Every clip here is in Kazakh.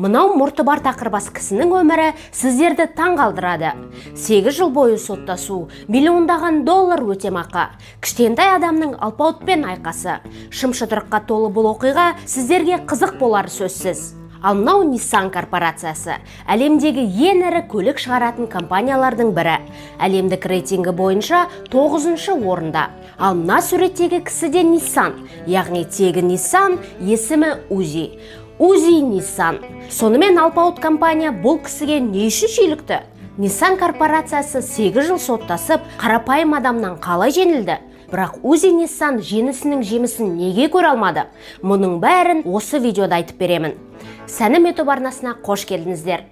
Мынау мұрты бар тақырбас кісінің өмірі сіздерді таң қалдырады. 8 жыл бойы соттасу, миллиондаған доллар өтемақы, кішкентай адамның алпауытпен айқасы. Шым-шытырыққа толы бұл оқиға сіздерге қызық болары сөзсіз. Ал мынау Nissan корпорациясы әлемдегі ең ірі көлік шығаратын компаниялардың бірі. Әлемдік рейтингі бойынша 9-шы орында. Ал мына суреттегі кісі де Nissan, яғни тегі Nissan, есімі Узи. Узи Nissan. Сонымен алпауыт компания бұл кісіге не үшін шүйлікті? Nissan корпорациясы 8 жыл соттасып, қарапайым адамнан қалай жеңілді? Бірақ Узи Nissan жеңісінің жемісін неге көре алмады? Мұның бәрін осы видеода айтып беремін. Сәнім YouTube арнасына қош келдіңіздер.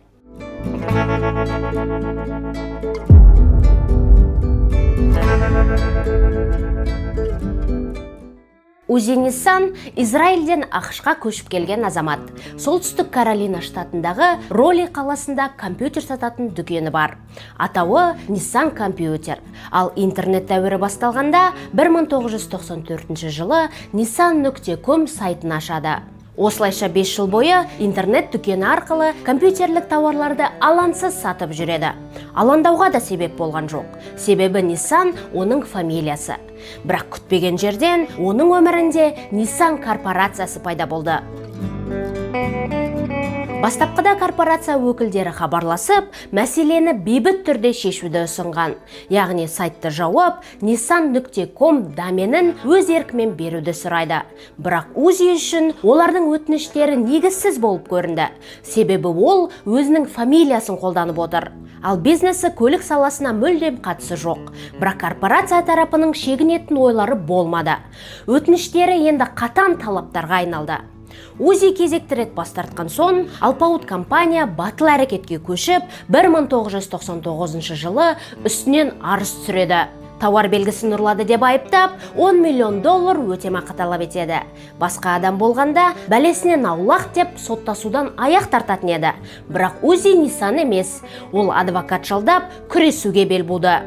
Узи Nissan Израильден ақшқа көшіп келген азамат. Солтүстік Каролина штатындағы Роли қаласында компьютер сататын дүкені бар. Атауы Nissan компьютер. Ал интернет дәуірі басталғанда 1994 жылы nissan.com сайтын ашады. Осылайша 5 жыл бойы интернет дүкені арқылы компьютерлік тауарларды алаңсыз сатып жүреді. Алаңдауға да себеп болған жоқ. Себебі Nissan оның фамилиясы. Бірақ күтпеген жерден оның өмірінде Nissan корпорациясы пайда болды. Бастапқыда корпорация өкілдері хабарласып, мәселені бейбіт түрде шешуді ұсынған. Яғни сайтты жауып, nissan.com доменін өз еркімен беруді сұрайды. Бірақ Узи үшін олардың өтініштері негізсіз болып көрінді. Себебі ол өзінің фамилиясын қолданып отыр. Ал бизнесі көлік саласына мүлдем қатысы жоқ. Бірақ корпорация тарапының шегінетін ойлары болмады. Өтініштері енді қатаң талаптарға айналды. Узи кезекті рет бас тартқан соң, алпауыт компания батыл әрекетке көшіп, 1999 жылы үстінен арыз түсіреді. Тауар белгісін ұрлады деп айыптап, 10 миллион доллар өтемақы талап етеді. Басқа адам болғанда бәлесінен аулақ деп соттасудан аяқ тартатын еді. Бірақ Узи Nissan емес, ол адвокат жалдап күресуге бел буды.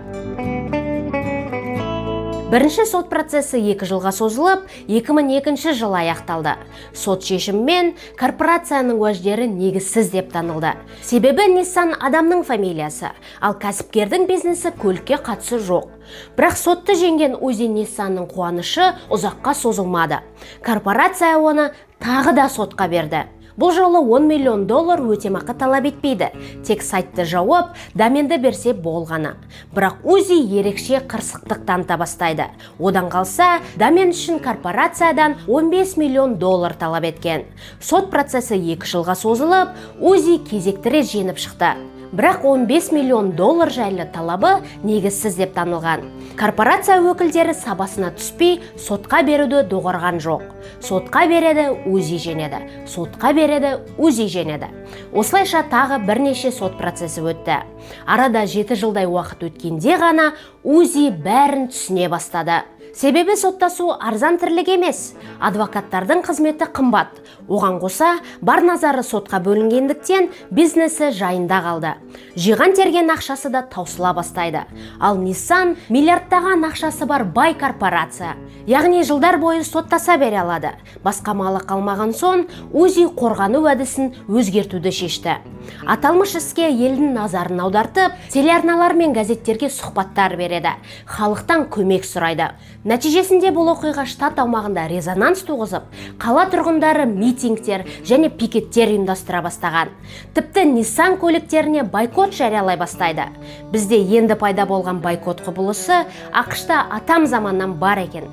Бірінші сот процесі 2 жылға созылып, 2002 жылы аяқталды. Сот шешімімен корпорацияның уәждері негізсіз деп танылды. Себебі Nissan адамның фамилиясы, ал кәсіпкердің бизнесі көлікке қатысы жоқ. Бірақ сотты жеңген Узи Nissanның қуанышы ұзаққа созылмады. Корпорация оны тағы да сотқа берді. Бұл жолы 10 миллион доллар өтемақы талап етпейді. Тек сайтты жауып, доменді берсе болғаны. Бірақ Узи ерекше қырсықтық таныта бастайды. Одан қалса, домен үшін корпорациядан 15 миллион доллар талап еткен. Сот процесі 2 жылға созылып, Узи кезекті рет жеңіп шықты. Бірақ 15 миллион доллар жайлы талабы негізсіз деп танылған. Корпорация өкілдері сабасына түспей, сотқа беруді доғарған жоқ. Сотқа береді, Узи жеңеді. Сотқа береді, Узи жеңеді. Осылайша тағы бірнеше сот процесі өтті. Арада 7 жылдай уақыт өткенде ғана Узи бәрін түсіне бастады. Себебі соттасу арзан тірлік емес. Адвокаттардың қызметі қымбат. Оған қоса бар назары сотқа бөлінгендіктен бизнесі жайында қалды. Жиған терген ақшасы да таусыла бастайды. Ал Nissan миллиардтаған ақшасы бар бай корпорация. Яғни жылдар бойы соттаса бере алады. Басқа малы қалмаған соң, Узи қорғану әдісін өзгертуді шешті. Аталмыш іске елдің назарын аудартып, телеарналар мен газеттерге сұхбаттар береді. Халықтан көмек сұрайды. Нәтижесінде бұл оқиға штат аумағында резонанс туғызып, қала тұрғындары митингтер және пикеттер ұйымдастыра бастаған. Тіпті Nissan көліктеріне бойкот жариялай бастайды. Бізде енді пайда болған бойкот құбылысы ақш-та атам заманнан бар екен.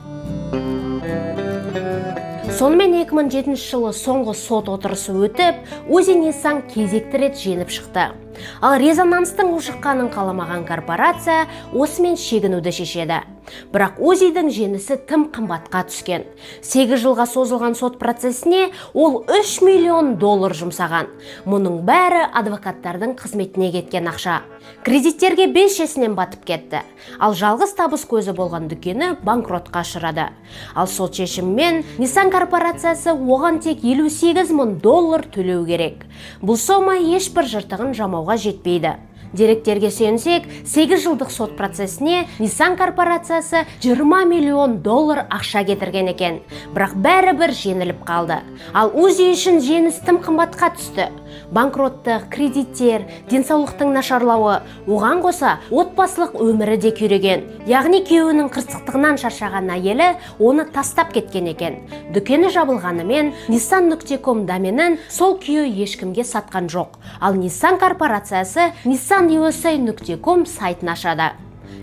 Сонымен 2007 жылы соңғы сот отырысы өтіп, Узи Nissan кезекті рет жеңіп шықты. Ал резонанстың ушыққанын қаламаған корпорация осымен шегінуді шешеді. Бірақ Узидің жеңісі тым қымбатқа түскен. 8 жылға созылған сот процесіне ол 3 миллион доллар жұмсаған. Мұның бәрі адвокаттардың қызметіне кеткен ақша. Кредиттерге белшесінен батып кетті. Ал жалғыз табыс көзі болған дүкені банкротқа ұшырады. Ал сот шешімімен Nissan корпорациясы оған тек 58 мың доллар төлеу керек. Бұл сома ешбір жыртығын жамауға жетпейді. Деректерге сүйенсек, 8 жылдық сот процесіне Nissan корпорациясы 20 миллион доллар ақша кетірген екен. Бірақ бәрібір жеңіліп қалды. Ал Узи үшін жеңіс тым қымбатқа түсті. Банкроттық, кредиттер, денсаулықтың нашарлауы, оған қоса отбасылық өмірі де күйреген. Яғни күйеуінің қырсықтығынан шаршаған әйелі оны тастап кеткен екен. Дүкені жабылғанымен Nissan.com доменін сол күйеу ешкімге сатқан жоқ. Ал Nissan корпорациясы nissanusa.com сайтын ашады.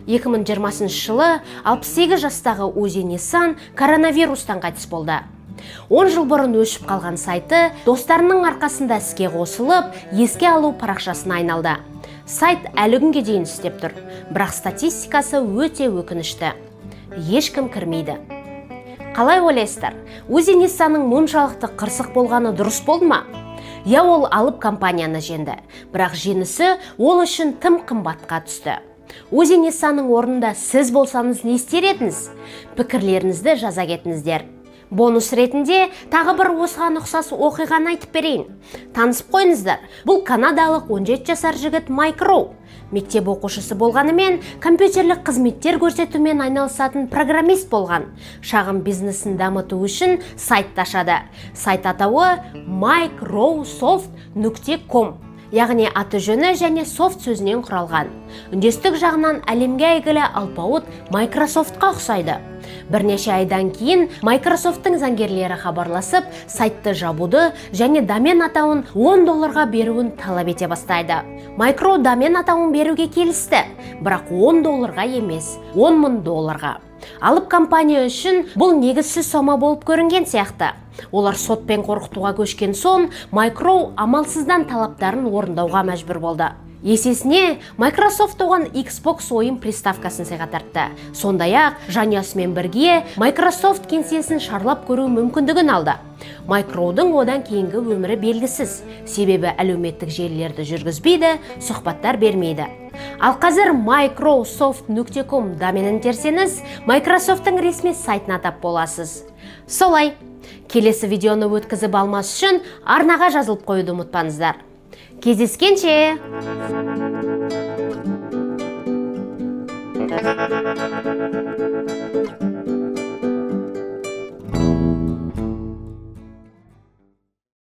2020 жылы 68 жастағы Узи Nissan коронавирустан қайтыс болды. 10 жыл бұрын өшіп қалған сайты достарының арқасында іске қосылып, еске алу парақшасына айналды. Сайт әлі күнге дейін істеп тұр, бірақ статистикасы өте өкінішті. Ешкім кірмейді. Қалай ойлайсыздар? Узи Nissanның мұншалықты қырсық болғаны дұрыс болды ма? Я, ол алып компанияны жеңді, бірақ жеңісі ол үшін тым қымбатқа түсті. Узи Nissanның орнында сіз болсаңыз не істер едіңіз? Пікірлеріңізді жаза кетіңіздер. Бонус ретінде тағы бір осыған ұқсас оқиғаны айтып берейін. Танысып қойыңыздар. Бұл канадалық 17 жасар жігіт Майк Роу. Мектеп оқушысы болғанымен, компьютерлік қызметтер көрсетумен айналысатын программист болған. Шағын бизнесін дамыту үшін сайт ашады. Сайт атауы microsoft.com. Яғни аты жөні және софт сөзінен құралған. Үндестік жағынан әлемге әйгілі алпауыт Microsoftқа ұқсайды. Бірнеше айдан кейін Microsoft'тың заңгерлері хабарласып, сайтты жабуды және домен атауын $10 беруін талап ете бастайды. Micro домен атауын беруге келісті, бірақ $10 емес, $10,000. Алып компания үшін бұл негізсіз сома болып көрінген сияқты. Олар сотпен қорқытуға көшкен соң, Micro амалсыздан талаптарын орындауға мәжбүр болды. Есесіне, Microsoft оған Xbox ойын приставкасын сыйға тартты. Сондай-ақ, жанұясымен бірге Microsoft кеңсесін шарлап көру мүмкіндігін алды. Micro'дың одан кейінгі өмірі белгісіз, себебі әлеуметтік желілерді жүргізбейді, сұхбаттар бермейді. Ал қазір microsoft.com доменін терсеңіз, Microsoft'тың ресми сайтына тап боласыз. Солай, келесі видеоны өткізіп алмас үшін арнаға жазылып қоюды ұмытпаңыздар. Кездескенше!